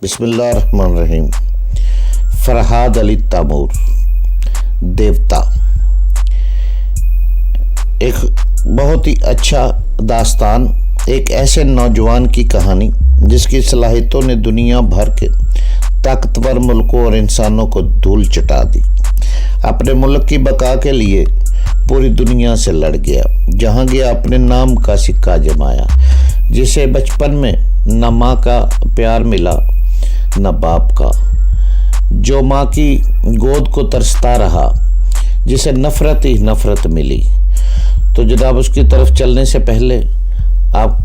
بسم اللہ الرحمن الرحیم۔ فرحاد علی تیمور، دیوتا، ایک بہت ہی اچھا داستان، ایک ایسے نوجوان کی کہانی جس کی صلاحیتوں نے دنیا بھر کے طاقتور ملکوں اور انسانوں کو دھول چٹا دی۔ اپنے ملک کی بقا کے لیے پوری دنیا سے لڑ گیا، جہاں گیا اپنے نام کا سکہ جمایا۔ جسے بچپن میں نہ ماں کا پیار ملا نہ باپ کا، جو ماں کی گود کو ترستا رہا، جسے نفرت ہی نفرت ملی۔ تو جناب اس کی طرف چلنے سے پہلے آپ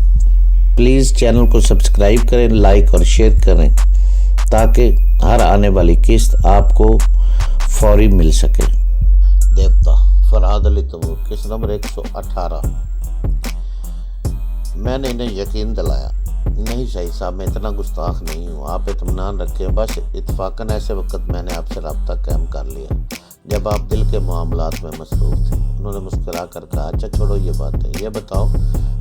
پلیز چینل کو سبسکرائب کریں، لائک اور شیئر کریں، تاکہ ہر آنے والی قسط آپ کو فوری مل سکے۔ دیوتا، فرحاد علی تیمور، قسط نمبر 118۔ میں نے انہیں یقین دلایا، نہیں شاہی صاحب میں اتنا گستاخ نہیں ہوں، آپ اطمینان رکھیں۔ بس اتفاقاً ایسے وقت میں نے آپ سے رابطہ قائم کر لیا جب آپ دل کے معاملات میں مصروف تھے۔ انہوں نے مسکرا کر کہا، اچھا چھوڑو یہ باتیں، یہ بتاؤ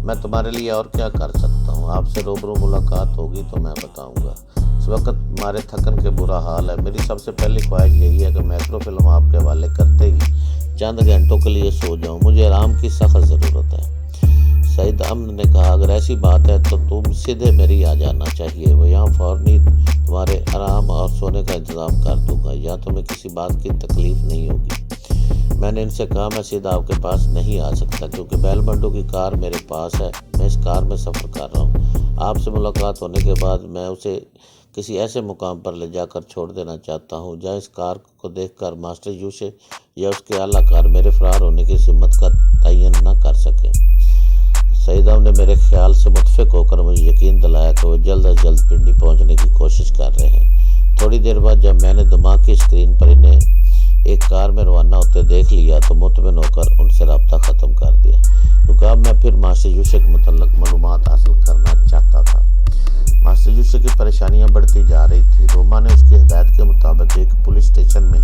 میں تمہارے لیے اور کیا کر سکتا ہوں؟ آپ سے روبرو ملاقات ہوگی تو میں بتاؤں گا۔ اس وقت ہمارے تھکن کے برا حال ہے۔ میری سب سے پہلی خواہش یہی ہے کہ میکرو فلم آپ کے حوالے کرتے ہی چند گھنٹوں کے لیے سو جاؤں، مجھے آرام کی سخت ضرورت ہے۔ سعید احمد نے کہا، اگر ایسی بات ہے تو تم سیدھے میری آ جانا چاہیے، وہ یہاں فوراً تمہارے آرام اور سونے کا انتظام کر دوں گا، یا تمہیں کسی بات کی تکلیف نہیں ہوگی۔ میں نے ان سے کہا، میں سیدھا آپ کے پاس نہیں آ سکتا کیونکہ بیل منڈو کی کار میرے پاس ہے، میں اس کار میں سفر کر رہا ہوں۔ آپ سے ملاقات ہونے کے بعد میں اسے کسی ایسے مقام پر لے جا کر چھوڑ دینا چاہتا ہوں جہاں اس کار کو دیکھ کر ماسٹر یوشے یا اس کے اعلیٰ کار میرے فرار ہونے کی سمت کا تعین نہ کر سکیں۔ سعیدہ نے میرے خیال سے متفق ہو کر مجھے یقین دلایا کہ وہ جلد از جلد پنڈی پہنچنے کی کوشش کر رہے ہیں۔ تھوڑی دیر بعد جب میں نے دماغ کی اسکرین پر انہیں ایک کار میں روانہ ہوتے دیکھ لیا تو مطمئن ہو کر ان سے رابطہ ختم کر دیا، کیونکہ اب میں پھر ماسٹر یوشے کے متعلق معلومات حاصل کرنا چاہتا تھا۔ ماسٹر یوشے کی پریشانیاں بڑھتی جا رہی تھی۔ روما نے اس کی ہدایت کے مطابق ایک پولیس اسٹیشن میں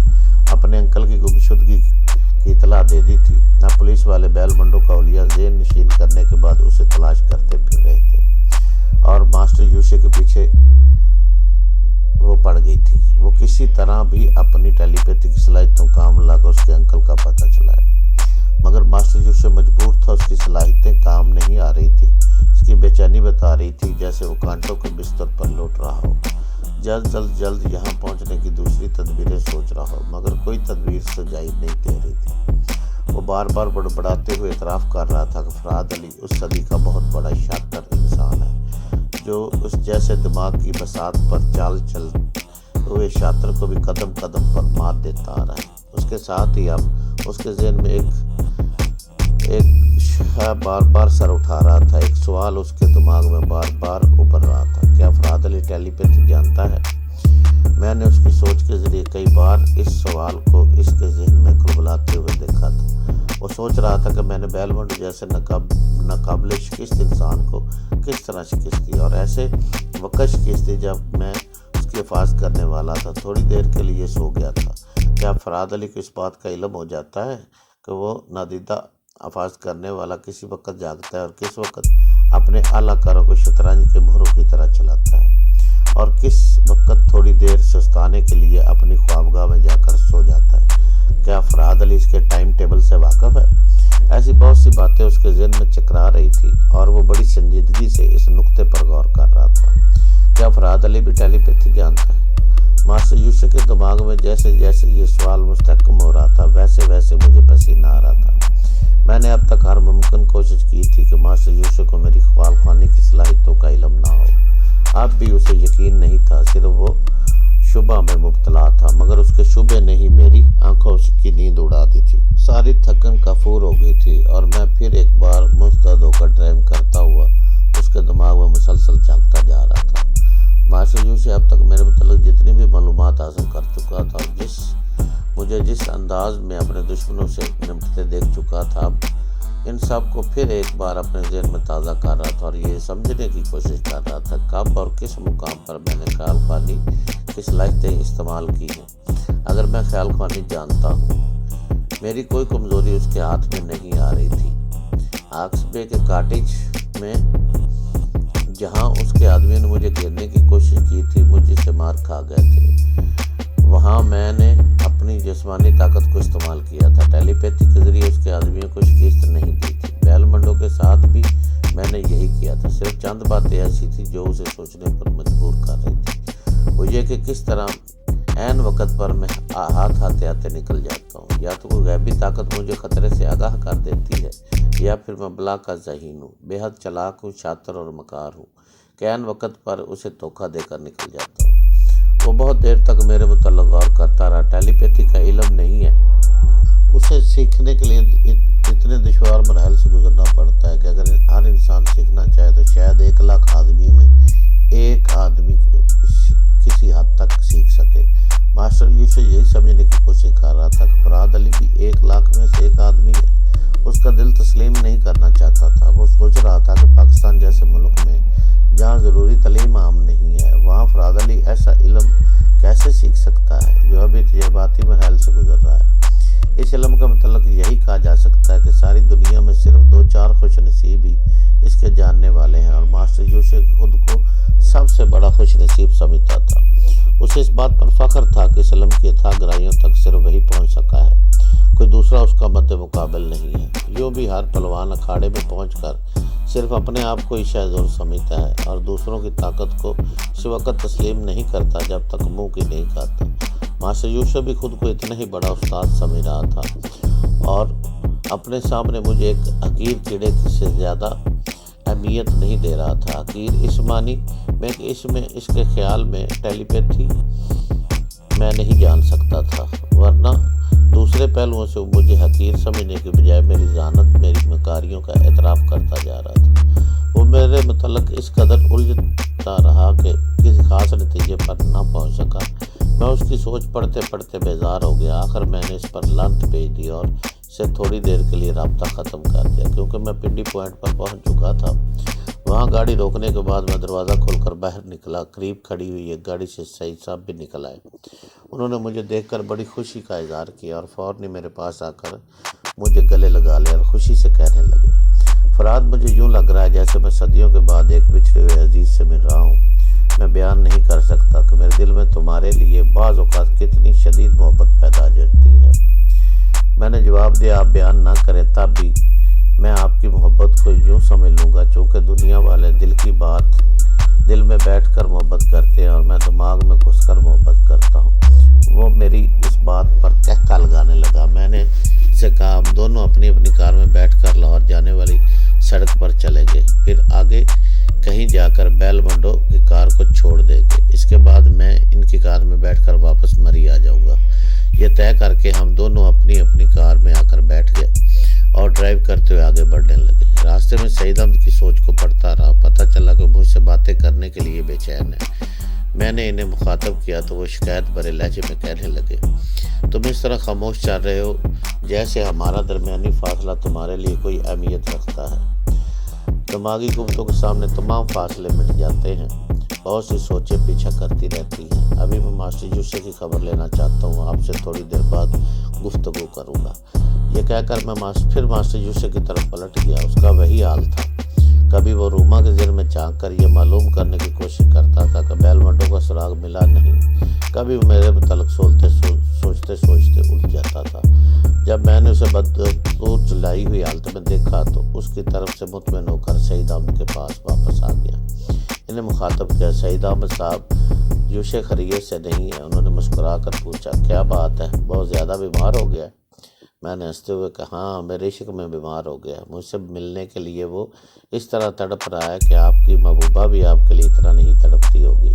اپنے انکل کی گمشدگی کی اطلاع دے دی تھی۔ پولیس والے بیل منڈو کا اولیاء ذہن نشین کرنے کے بعد اسے تلاش کرتے پھر رہے تھے اور ماسٹر یوشے کے پیچھے وہ پڑ گئی تھی۔ وہ کسی طرح بھی اپنی ٹیلی پیتھی کی صلاحیتوں کام لا کر اس کے انکل کا پتہ چلائے، مگر ماسٹر یوشے مجبور تھا، اس کی صلاحیتیں کام نہیں آ رہی تھی۔ اس کی بے چینی بتا رہی تھی جیسے وہ کانٹوں کے بستر پر لوٹ رہا ہو، جلد یہاں پہنچنے کی دوسری تدبیریں سوچ رہا ہو، مگر کوئی تدبیر سجائی نہیں دے رہی تھی۔ وہ بار بار بڑبڑاتے ہوئے اعتراف کر رہا تھا کہ فرحاد علی اس صدی کا بہت بڑا شاطر انسان ہے، جو اس جیسے دماغ کی بساط پر چال چل ہوئے شاطر کو بھی قدم قدم پر مات دیتا آ رہا ہے۔ اس کے ساتھ ہی اب اس کے ذہن میں ایک بار بار سر اٹھا رہا تھا، ایک سوال اس کے دماغ میں بار بار ابھر رہا تھا، کیا فرحاد علی ٹیلی پیتھی جانتا ہے؟ میں نے اس کی سوچ کے ذریعے کئی بار اس سوال کو اس کے ذہن میں کھلبلاتے ہوئے دیکھا تھا۔ وہ سوچ رہا تھا کہ میں نے بیل منڈو جیسے ناقابل شکست انسان کو کس طرح شکست دی، اور ایسے وقت شکست دی جب میں اس کی حفاظت کرنے والا تھا۔ تھوڑی دیر کے لیے سو گیا تھا۔ کیا فرحاد علی کو اس بات کا علم ہو جاتا ہے کہ وہ نادیدہ حفاظت کرنے والا کسی وقت جاگتا ہے اور کس وقت اپنے اعلیٰ کاروں کو شطرنج کے مہروں کی طرح چلاتا ہے، اور کس وقت تھوڑی دیر سستانے کے لیے اپنی خوابگاہ میں جا کر سو جاتا ہے؟ کیا فرحاد علی اس کے ٹائم ٹیبل سے واقف ہے؟ ایسی بہت سی باتیں اس کے ذہن میں چکرا رہی تھی اور وہ بڑی سنجیدگی سے اس نقطے پر غور کر رہا تھا۔ کیا فرحاد علی بھی ٹیلی پیتھی جانتا ہے؟ ماسٹر یوشے کے دماغ میں جیسے جیسے یہ سوال مستحکم ہو رہا تھا ویسے ویسے مجھے پسینہ آ رہا تھا۔ میں نے اب تک ہر ممکن کوشش کی تھی کہ ماسٹر یوشے کو میری خیال خوانی کی صلاحیتوں کا علم نہ ہو۔ اب بھی اسے یقین نہیں تھا، صرف وہ شبہ میں مبتلا تھا، مگر اس کے شبے نے ہی میری آنکھوں کی نیند اڑا دی تھی۔ ساری تھکن کافور ہو گئی تھی اور میں پھر ایک بار مستعد ہو کر ڈرائیو کرتا ہوا اس کے دماغ میں مسلسل جھانکتا جا رہا تھا۔ ماسٹر یوشے اب تک میرے متعلق جتنی بھی معلومات حاصل کر چکا تھا اور مجھے جس انداز میں اپنے دشمنوں سے نمٹتے دیکھ چکا تھا، اب ان سب کو پھر ایک بار اپنے ذہن میں تازہ کر رہا تھا اور یہ سمجھنے کی کوشش کر رہا تھا کب اور کس مقام پر میں نے خیال خوانی کی صلاحیتیں استعمال کی ہیں۔ اگر میں خیال خوانی جانتا ہوں، میری کوئی کمزوری اس کے ہاتھ میں نہیں آ رہی تھی۔ آکسبے کے کاٹیج میں جہاں اس کے آدمیوں نے مجھے گھیرنے کی کوشش کی تھی، مجھ سے مار کھا گئے تھے۔ وہاں میں نے اپنی جسمانی طاقت کو استعمال کیا تھا۔ ٹیلی پیتھی کے ذریعے اس کے آدمیوں کو شکست نہیں دی تھی۔ بیل منڈو کے ساتھ بھی میں نے یہی کیا تھا۔ صرف چند باتیں ایسی تھیں جو اسے سوچنے پر مجبور کر رہی تھی۔ وہ یہ کہ کس طرح عین وقت پر میں ہاتھ آتے نکل جاتا ہوں۔ یا تو کوئی غیبی طاقت مجھے خطرے سے آگاہ کر دیتی ہے، یا پھر میں بلا کا ذہین ہوں، بے حد چلاک ہوں، شاطر اور مکار ہوں کہ عین وقت پر اسے دھوکہ دے کر نکل جاتا ہوں۔ وہ بہت دیر تک میرے متعلق غور کرتا رہا۔ ٹیلی پیتھی کا علم نہیں ہے، اسے سیکھنے کے لیے اتنے دشوار مراحل سے گزرنا پڑتا ہے کہ اگر ہر انسان سیکھنا چاہے تو شاید 1,00,000 آدمیوں میں ایک آدمی کسی حد تک سیکھ سکے۔ ماسٹر یوسف یہی سمجھنے کی کوشش کر رہا تھا کہ فراد علی بھی 1,00,000 میں سے ایک آدمی ہے۔ اس کا دل تسلیم نہیں کرنا چاہتا تھا۔ وہ سوچ رہا تھا کہ پاکستان جیسے ملک میں جہاں ضروری تعلیم عام نہیں ہے، وہاں فراد علی ایسا علم کیسے سیکھ سکتا ہے جو ابھی تجرباتی مراحل سے گزر رہا ہے۔ اس علم کا متعلق یہی کہا جا سکتا ہے کہ ساری دنیا میں صرف 2-4 خوش نصیب ہی اس کے جاننے والے ہیں، اور ماسٹر یوسف خود کو سب سے بڑا خوش نصیب سمجھتا تھا۔ اسے اس بات پر فخر تھا کہ اس علم کی اتھاہ گہرائیوں تک صرف وہی پہنچ سکا ہے، کوئی دوسرا اس کا مد مقابل نہیں ہے۔ یوں بھی ہر پہلوان اکھاڑے میں پہنچ کر صرف اپنے آپ کو ہی شاہزور سمجھتا ہے اور دوسروں کی طاقت کو اس وقت تسلیم نہیں کرتا جب تک منہ کی نہیں کھاتا۔ ماسٹر یوسف بھی خود کو اتنا ہی بڑا استاد سمجھ رہا تھا اور اپنے سامنے مجھے ایک حقیر کیڑے سے زیادہ اہمیت نہیں دے رہا تھا۔ حقیر اس معنی میں کہ اس کے خیال میں ٹیلی پیتھی میں نہیں جان سکتا تھا، ورنہ دوسرے پہلوؤں سے مجھے حقیر سمجھنے کے بجائے میری ذہانت میری مکاریوں کا اعتراف کرتا جا رہا تھا۔ وہ میرے متعلق اس قدر الجھتا رہا کہ کسی خاص نتیجے پر نہ پہنچ سکا۔ میں اس کی سوچ پڑھتے پڑھتے بیزار ہو گیا۔ آخر میں نے اس پر لانت بھیج دی اور سے تھوڑی دیر کے لیے رابطہ ختم کر دیا، کیونکہ میں پنڈی پوائنٹ پر پہنچ چکا تھا۔ وہاں گاڑی روکنے کے بعد میں دروازہ کھول کر باہر نکلا۔ قریب کھڑی ہوئی ایک گاڑی سے سعید صاحب بھی نکل آئے۔ انہوں نے مجھے دیکھ کر بڑی خوشی کا اظہار کیا اور فوراً میرے پاس آ کر مجھے گلے لگا لیا اور خوشی سے کہنے لگے، فراد، مجھے یوں لگ رہا ہے جیسے میں صدیوں کے بعد ایک بچھڑے ہوئے عزیز سے مل رہا ہوں۔ میں بیان نہیں کر سکتا کہ میرے دل میں تمہارے لیے بعض اوقات کتنی شدید محبت پیدا جاتی ہے۔ میں نے جواب دیا، آپ بیان نہ کریں، تب بھی میں آپ کی محبت کو یوں سمجھ لوں گا چونکہ دنیا والے دل کی بات دل میں بیٹھ کر محبت کرتے ہیں اور میں دماغ میں گھس کر محبت کرتا ہوں۔ وہ میری اس بات پر کہکا لگانے لگا۔ میں نے سے کہا، ہم دونوں اپنی اپنی کار میں بیٹھ کر لاہور جانے والی سڑک پر چلیں گے، پھر آگے کہیں جا کر بیل منڈو کی کار کو چھوڑ دیں گے۔ اس کے بعد میں ان کی کار میں بیٹھ کر واپس مری آ جاؤں گا۔ یہ طے کر کے ہم دونوں اپنی اپنی کار میں آ کر بیٹھ گئے اور ڈرائیو کرتے ہوئے آگے بڑھنے لگے۔ راستے میں سعید احمد کی سوچ کو پڑھتا رہا۔ پتہ چلا کہ مجھ سے باتیں کرنے کے لیے بے چین ہے۔ میں نے انہیں مخاطب کیا تو وہ شکایت بھرے لہجے میں کہنے لگے، تم اس طرح خاموش چل رہے ہو جیسے ہمارا درمیانی فاصلہ تمہارے لیے کوئی اہمیت رکھتا ہے۔ دماغی قوتوں کے سامنے تمام فاصلے مٹ جاتے ہیں۔ بہت سی سوچیں پیچھا کرتی رہتی ہیں۔ ابھی میں ماسٹر یوسف کی خبر لینا چاہتا ہوں، آپ سے تھوڑی دیر بعد گفتگو کروں گا۔ یہ کہہ کر میں پھر ماسٹر یوسف کی طرف پلٹ گیا۔ اس کا وہی حال تھا۔ کبھی وہ روما کے ذہن میں جھانک کر یہ معلوم کرنے کی کوشش کرتا تھا کہ بیل منڈو کا سراغ ملا نہیں، کبھی وہ میرے متعلق سوچتے الجھ جاتا تھا۔ جب میں نے اسے بددور جلائی ہوئی حالت میں دیکھا تو اس کی طرف سے مطمئن ہو کر سعید احمد کے پاس واپس آ گیا۔ انہیں مخاطب کیا، سعید احمد صاحب، یوسف خیریت سے نہیں ہے؟ انہوں نے مسکرا کر پوچھا، کیا بات ہے، بہت زیادہ بیمار ہو گیا ہے؟ میں نے ہنستے ہوئے کہا، ہاں، میرے عشق میں بیمار ہو گیا۔ مجھ سے ملنے کے لیے وہ اس طرح تڑپ رہا ہے کہ آپ کی محبوبہ بھی آپ کے لیے اتنا نہیں تڑپتی ہوگی۔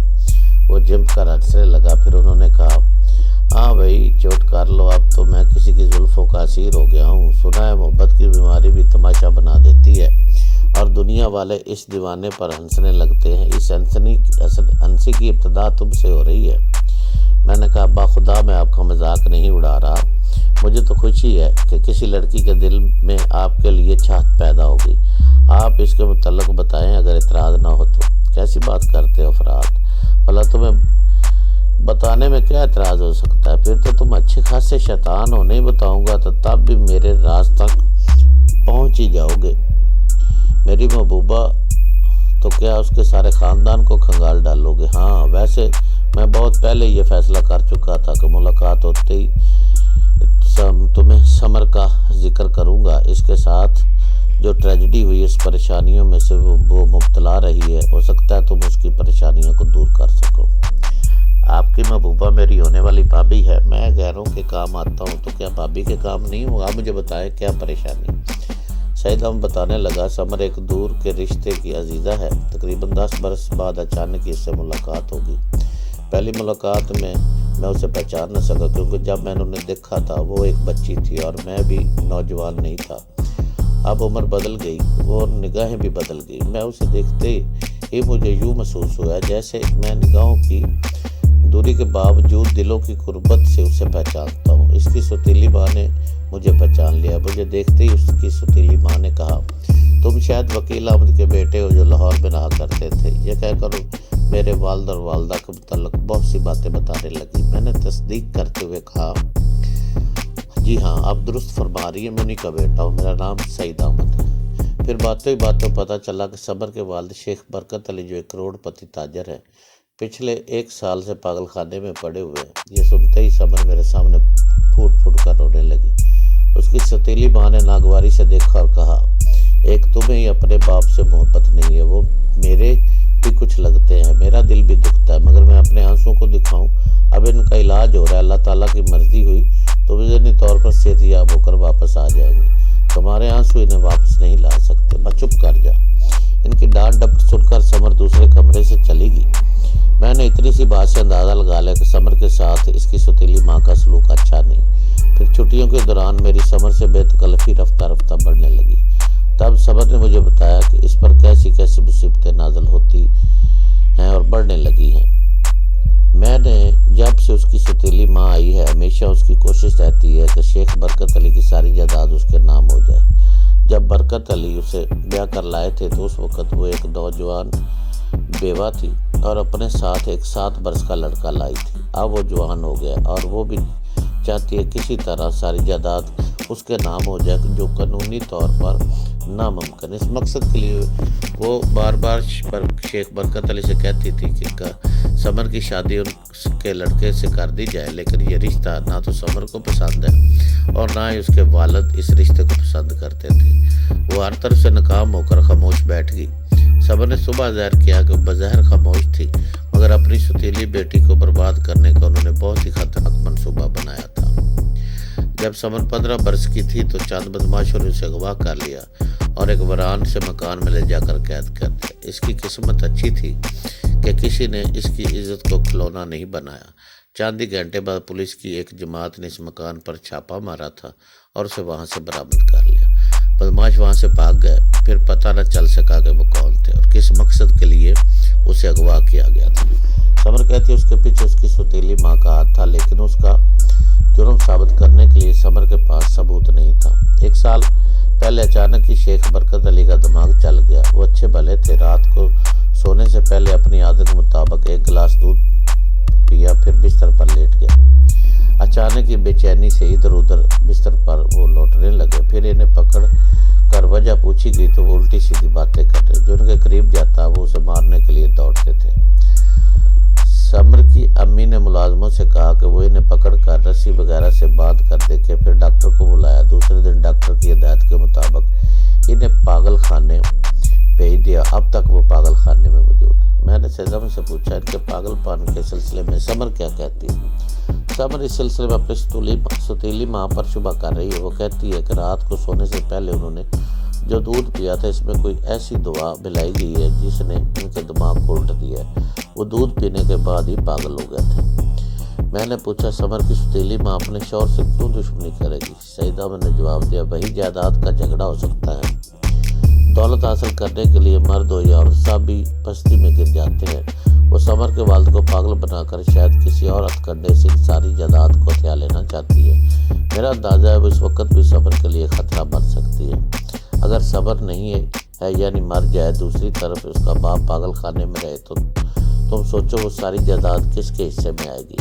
وہ جھنپ کر ہنسنے لگا۔ پھر انہوں نے کہا، ہاں بھائی، چوٹ کر لو، اب تو میں کسی کی زلفوں کا اسیر ہو گیا ہوں۔ سنا ہے محبت کی بیماری بھی تماشا بنا دیتی ہے اور دنیا والے اس دیوانے پر ہنسنے لگتے ہیں۔ اس ہنسی کی ابتدا تم سے ہو رہی ہے۔ میں نے کہا، باخدا میں آپ کا مذاق نہیں اڑا رہا، مجھے تو خوشی ہے کہ کسی لڑکی کے دل میں آپ کے لیے چاہت پیدا ہوگی۔ آپ اس کے متعلق بتائیں اگر اعتراض نہ ہو تو۔ کیسی بات کرتے ہو فراد، بھلا تمہیں بتانے میں کیا اعتراض ہو سکتا ہے؟ پھر تو تم اچھے خاصے شیطان ہو، نہیں بتاؤں گا تو تب بھی میرے راز تک پہنچ ہی جاؤ گے۔ میری محبوبہ تو کیا اس کے سارے خاندان کو کھنگال ڈالو گے؟ ہاں، ویسے میں بہت پہلے یہ فیصلہ کر چکا تھا کہ ملاقات ہوتے ہی تمہیں سمر کا ذکر کروں گا۔ اس کے ساتھ جو ٹریجڈی ہوئی، اس پریشانیوں میں سے وہ مبتلا رہی ہے، ہو سکتا ہے تم اس کی پریشانیوں کو دور کر سکو۔ آپ کی محبوبہ میری ہونے والی بھابھی ہے۔ میں غیروں کے کام آتا ہوں تو کیا بھابھی کے کام نہیں ہوں؟ آپ مجھے بتائیں کیا پریشانی؟ سعید احمد بتانے لگا، سمر ایک دور کے رشتے کی عزیزہ ہے۔ تقریباً 10 برس بعد اچانک اس سے ملاقات ہوگی۔ پہلی ملاقات میں اسے پہچان نہ سکا، کیونکہ جب میں نے انہیں دیکھا تھا وہ ایک بچی تھی اور میں بھی نوجوان نہیں تھا۔ اب عمر بدل گئی اور نگاہیں بھی بدل گئی۔ میں اسے دیکھتے ہی مجھے یوں محسوس ہوا جیسے میں نگاہوں کی دوری کے باوجود دلوں کی قربت سے اسے پہچانتا ہوں۔ اس کی سوتیلی ماں نے مجھے پہچان لیا۔ مجھے دیکھتے ہی اس کی سوتیلی ماں نے کہا، تم شاید وکیل احمد کے بیٹے ہو جو لاہور میں رہا کرتے تھے۔ یہ کہہ کر میرے والد اور والدہ کے متعلق بہت سی باتیں بتانے لگی۔ میں نے تصدیق کرتے ہوئے کہا، جی ہاں، آپ درست فرما رہی ہیں، میں انہیں کا بیٹا ہوں، میرا نام سعید احمد ہے۔ پھر باتوں ہی باتوں پتہ چلا کہ سمر کے والد شیخ برکت علی جو ایک کروڑ پتی تاجر ہے، پچھلے 1 سال سے پاگل خانے میں پڑے ہوئے ہیں۔ یہ سنتے ہی سمر میرے سامنے پھوٹ پھوٹ کر رونے لگی۔ اس کی ستیلی ماں نے ناگواری سے دیکھا اور کہا، ایک تمہیں ہی اپنے باپ سے محبت نہیں ہے، وہ میرے بھی کچھ لگتے ہیں، میرا دل بھی دکھتا ہے، مگر میں اپنے آنسوں کو دکھاؤں؟ اب ان کا علاج ہو رہا ہے، اللہ تعالیٰ کی مرضی ہوئی تو ذہنی طور پر صحت یاب ہو کر واپس آ جائیں گے۔ تمہارے آنسو انہیں واپس نہیں لا سکتے۔ بس چپ کر جا۔ ان کی ڈانٹ ڈپٹ سن کر سمر دوسرے کمرے سے چلی گئی۔ میں نے اتنی سی بات سے اندازہ لگا لیا کہ سمر کے ساتھ اس کی سوتیلی ماں کا سلوک اچھا نہیں۔ پھر چھٹیوں کے دوران میری سمر سے بے تکلفی رفتہ رفتہ بڑھنے لگی۔ تب سمر نے مجھے بتایا کہ اس پر کیسی کیسی مصیبتیں نازل ہوتی ہیں اور بڑھنے لگی ہیں۔ میں نے جب سے اس کی سوتیلی ماں آئی ہے، ہمیشہ اس کی کوشش رہتی ہے کہ شیخ برکت علی کی ساری جائیداد اس کے نام ہو جائے۔ جب برکت علی اسے بیاہ کر لائے تھے تو اس وقت وہ ایک نوجوان بیوہ تھی اور اپنے ساتھ ایک 7 برس کا لڑکا لائی تھی۔ اب وہ جوان ہو گیا اور وہ بھی چاہتی ہے کسی طرح ساری جائیداد اس کے نام ہو جائے، جو قانونی طور پر ناممکن۔ اس مقصد کے لیے وہ بار بار شیخ برکت علی سے کہتی تھی کہ سمر کی شادی ان کے لڑکے سے کر دی جائے، لیکن یہ رشتہ نہ تو سمر کو پسند ہے اور نہ ہی اس کے والد اس رشتے کو پسند کرتے تھے۔ وہ ہر طرف سے ناکام ہو کر خاموش بیٹھ گئی۔ سمر نے صبح ظاہر کیا کہ بظاہر خاموش تھی، مگر اپنی سوتیلی بیٹی کو برباد کرنے کا انہوں نے بہت ہی خطرناک منصوبہ بنایا تھا۔ جب سمر 15 برس کی تھی تو چند بدماشوں نے اسے اغوا کر لیا اور ایک ویران سے مکان میں لے جا کر قید کر دیا۔ اس کی قسمت اچھی تھی کہ کسی نے اس کی عزت کو کھلونا نہیں بنایا۔ چند ہی گھنٹے بعد پولیس کی ایک جماعت نے اس مکان پر چھاپا مارا تھا اور اسے وہاں سے برآمد کر لیا۔ بدماش وہاں سے بھاگ گئے۔ پھر پتہ نہ چل سکا کہ وہ کون تھے اور کس مقصد کے لیے اسے اغوا کیا گیا تھا۔ سمر کہتی ہے اس کے پیچھے اس کی سوتیلی ماں کا ہاتھ تھا، لیکن اس کا جرم ثابت کرنے کے لیے سمر کے پاس ثبوت نہیں تھا۔ 1 سال پہلے اچانک ہی شیخ برکت علی کا دماغ چل گیا۔ وہ اچھے بھلے تھے، رات کو سونے سے پہلے اپنی عادت کے مطابق 1 گلاس دودھ پیا، پھر بستر پر لیٹ گئے۔ اچانک ہی بے چینی سے ادھر ادھر بستر پر وہ لوٹنے لگے۔ پھر انہیں پکڑ کر وجہ پوچھی گئی تو وہ الٹی سیدھی باتیں کر رہے۔ جو ان کے قریب جاتا وہ اسے مارنے کے لیے دوڑتے تھے۔ سمر کی امی نے ملازموں سے کہا کہ وہ انہیں پکڑ کر رسی وغیرہ سے باندھ کر دیکھے۔ پھر ڈاکٹر کو بلایا۔ دوسرے دن ڈاکٹر کی ہدایت کے مطابق انہیں پاگل خانے بھیج دیا۔ اب تک وہ پاگل خانے میں موجود ہے۔ میں نے سیدم سے پوچھا، ان کے پاگل پان کے سلسلے میں سمر کیا کہتی ہے؟ سمر اس سلسلے میں اپنی سوتیلی ماں پر شبہ کر رہی ہے۔ وہ کہتی ہے کہ رات کو سونے سے پہلے انہوں نے جو دودھ پیا تھا اس میں کوئی ایسی دوا ملائی گئی ہے جس نے ان کے دماغ کو الٹ دیا ہے۔ وہ دودھ پینے کے بعد ہی پاگل ہو گئے تھے۔ میں نے پوچھا، سمر کی سوتیلی ماں اپنے شوہر سے کیوں دشمنی کرے گی؟ سعید احمد نے جواب دیا، وہی جائیداد کا جھگڑا ہو سکتا ہے۔ دولت حاصل کرنے کے لیے مرد ہو یا عورت سب بھی پستی میں گر جاتے ہیں۔ وہ سمر کے والد کو پاگل بنا کر شاید کسی اور ہتھ کنڈے سے ساری جائیداد کو ہتھیا لینا چاہتی ہے۔ میرا اندازہ ہے وہ اس وقت بھی سمر کے لیے خطرہ بن سکتی ہے۔ اگر صبر نہیں ہے یعنی مر جائے، دوسری طرف اس کا باپ پاگل خانے میں رہے تو تم سوچو وہ ساری جائیداد کس کے حصے میں آئے گی؟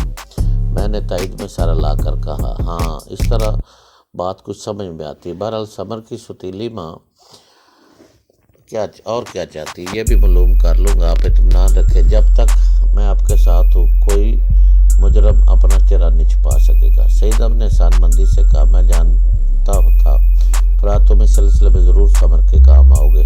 میں نے تائید میں سر ہلا کر کہا، ہاں، اس طرح بات کچھ سمجھ میں آتی ہے۔ بہرحال سمر کی سوتیلی ماں کیا چاہتی ہے یہ بھی معلوم کر لوں گا، آپ اطمینان رکھیں۔ جب تک میں آپ کے ساتھ ہوں، کوئی مجرم اپنا چہرہ نہیں چھپا سکے گا۔ سعید نے احسان مندی سے کہا، میں جانتا تھا فرات تم اس سلسلے میں ضرور سمر کے کام آؤ گے،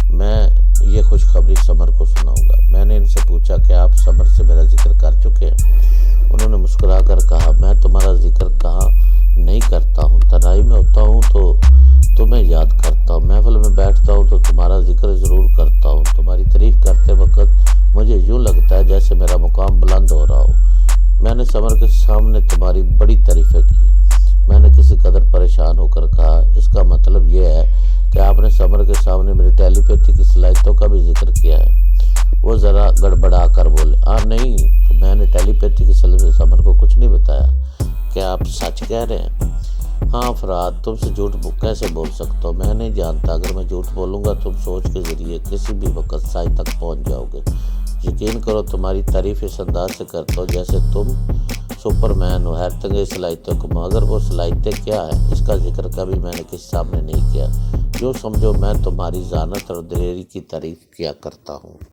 میں یہ خوشخبری سمر کو سناؤں گا۔ میں نے ان سے پوچھا کہ آپ سمر سے میرا ذکر کر چکے ہیں؟ انہوں نے مسکرا کر کہا، میں تمہارا ذکر کہاں نہیں کرتا ہوں، تنہائی میں ہوتا ہوں تو تمہیں یاد کرتا ہوں، محفل میں بیٹھتا ہوں تو تمہارا ذکر ضرور کرتا ہوں۔ تمہاری تعریف کرتے وقت مجھے یوں لگتا ہے جیسے میرا مقام بلند ہو رہا ہو۔ میں نے سمر کے سامنے تمہاری بڑی تعریفیں کی۔ میں نے کسی قدر پریشان ہو کر کہا، اس کا مطلب یہ ہے کہ آپ نے سمر کے سامنے میری ٹیلی پیتھی کی صلاحیتوں کا بھی ذکر کیا ہے؟ وہ ذرا گڑبڑا کر بولے، نہیں، تو میں نے ٹیلی پیتھی کی صلاحیت سے سمر کو کچھ نہیں بتایا۔ کیا آپ سچ کہہ رہے ہیں؟ ہاں فرات، تم سے جھوٹ کیسے بول سکتا ہوں؟ میں نہیں جانتا، اگر میں جھوٹ بولوں گا تم سوچ کے ذریعے کسی بھی وقت سائے تک پہنچ جاؤ گے۔ یقین کرو تمہاری تعریف اس انداز سے کرتا ہوں جیسے تم سپر مین ہو، حیرت انگیز صلاحیتوں کو، مگر وہ صلاحیتیں کیا ہیں اس کا ذکر کبھی میں نے کسی سامنے نہیں کیا۔ جو سمجھو میں تمہاری ذہانت اور دلیری کی تعریف کیا کرتا ہوں۔